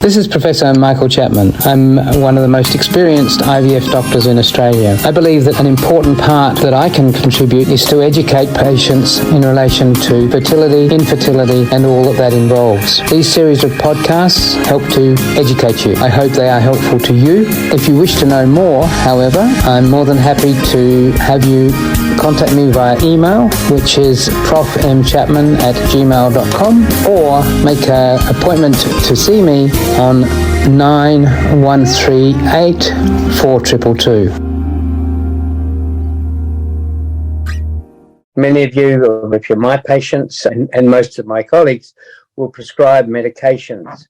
This is Professor Michael Chapman. I'm one of the most experienced IVF doctors in Australia. I believe that an important part that I can contribute is to educate patients in relation to fertility, infertility, and all that involves. These series of podcasts help to educate you. I hope they are helpful to you. If you wish to know more, however, I'm more than happy to have you contact me via email, which is profmchapman@gmail.com, or make an appointment to see me on 9138 4222. Many of you, if you're my patients and most of my colleagues, will prescribe medications.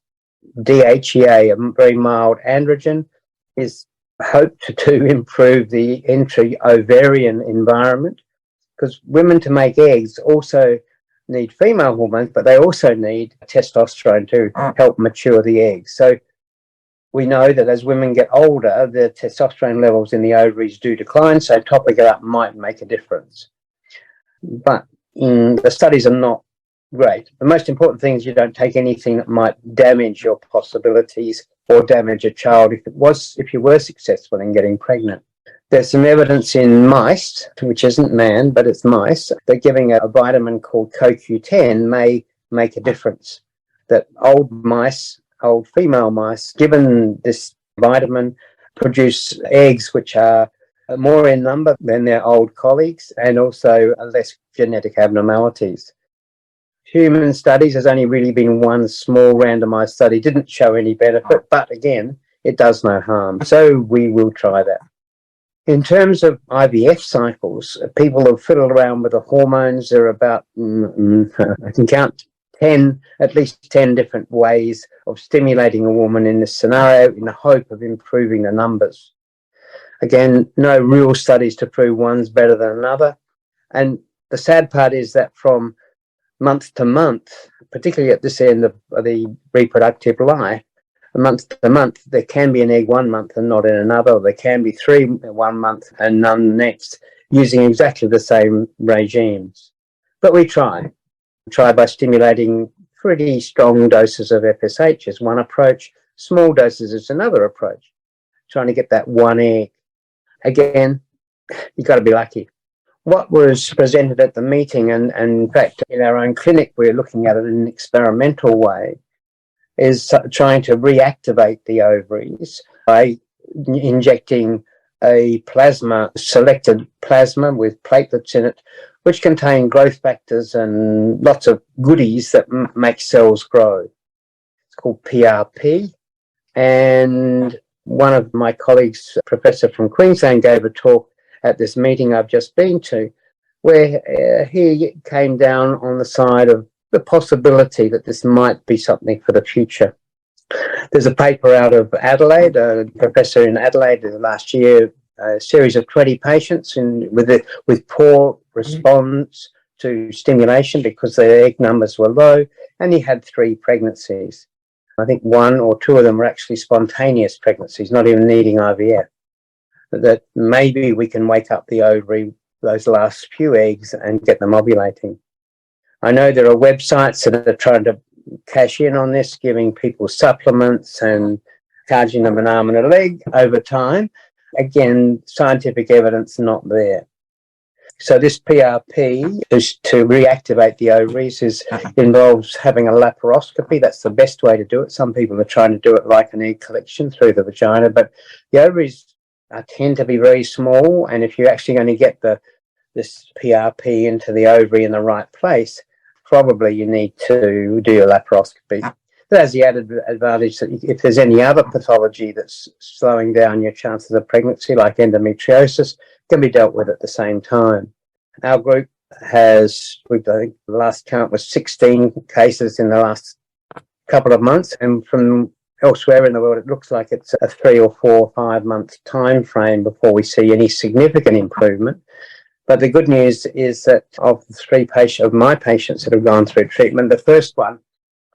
DHEA, a very mild androgen, is hoped to improve the intra-ovarian environment, because women to make eggs also need female hormones, but they also need testosterone to help mature the eggs. So we know that as women get older, the testosterone levels in the ovaries do decline, so topping it up might make a difference. But the studies are not great. The most important thing is you don't take anything that might damage your possibilities or damage a child if you were successful in getting pregnant. There's some evidence in mice, which isn't man, but it's mice, that giving a vitamin called CoQ10 may make a difference. That old female mice, given this vitamin, produce eggs which are more in number than their old colleagues and also less genetic abnormalities. Human studies, there's only really been one small randomized study, didn't show any benefit, but again, it does no harm. So we will try that. In terms of IVF cycles, people have fiddled around with the hormones. There are about, I can count at least 10 different ways of stimulating a woman in this scenario in the hope of improving the numbers. Again, no real studies to prove one's better than another. And the sad part is that from month to month, particularly at this end of the reproductive life, month to month, there can be an egg one month and not in another, or there can be 3 one month and none next, using exactly the same regimes. But we try by stimulating pretty strong doses of FSH is one approach, small doses is another approach, trying to get that one egg. Again, you've got to be lucky. What was presented at the meeting, and in fact in our own clinic we're looking at it in an experimental way, is trying to reactivate the ovaries by injecting a selected plasma with platelets in it, which contain growth factors and lots of goodies that make cells grow. It's called PRP. And one of my colleagues, a professor from Queensland, gave a talk at this meeting I've just been to, where he came down on the side of the possibility that this might be something for the future. There's a paper out of Adelaide, a professor in Adelaide last year, a series of 20 patients with poor response to stimulation because their egg numbers were low, and he had 3 pregnancies. I think 1 or 2 of them were actually spontaneous pregnancies, not even needing IVF. That maybe we can wake up the ovary, those last few eggs, and get them ovulating. I know there are websites that are trying to cash in on this, giving people supplements and charging them an arm and a leg over time. Again, scientific evidence not there. So this PRP is to reactivate the ovaries, involves having a laparoscopy. That's the best way to do it. Some people are trying to do it like an egg collection through the vagina, but the ovaries tend to be very small, and if you're actually going to get this PRP into the ovary in the right place, probably you need to do a laparoscopy. That has the added advantage that if there's any other pathology that's slowing down your chances of pregnancy, like endometriosis, can be dealt with at the same time. Our group has, I think the last count was 16 cases in the last couple of months, and from elsewhere in the world, it looks like it's a 3 or 4 or 5 month time frame before we see any significant improvement. But the good news is that of the 3 of my patients that have gone through treatment, the first one,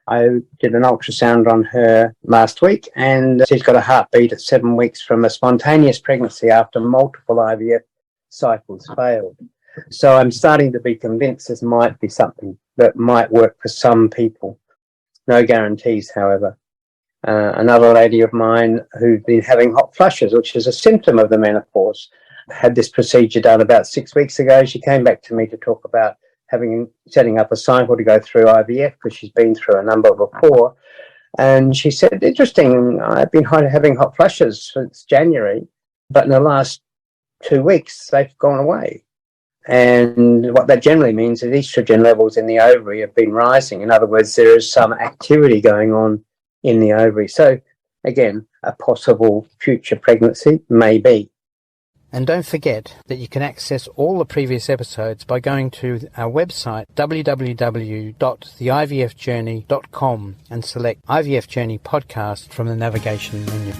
I did an ultrasound on her last week, and she's got a heartbeat at 7 weeks from a spontaneous pregnancy after multiple IVF cycles failed. So I'm starting to be convinced this might be something that might work for some people. No guarantees, however. Another lady of mine who'd been having hot flushes, which is a symptom of the menopause, had this procedure done about 6 weeks ago. She came back to me to talk about setting up a cycle to go through IVF because she's been through a number before. And she said, interesting, I've been having hot flushes since January, but in the last 2 weeks, they've gone away. And what that generally means is estrogen levels in the ovary have been rising. In other words, there is some activity going on in the ovary. So, again, a possible future pregnancy may be. And don't forget that you can access all the previous episodes by going to our website www.theivfjourney.com and select IVF Journey podcast from the navigation menu.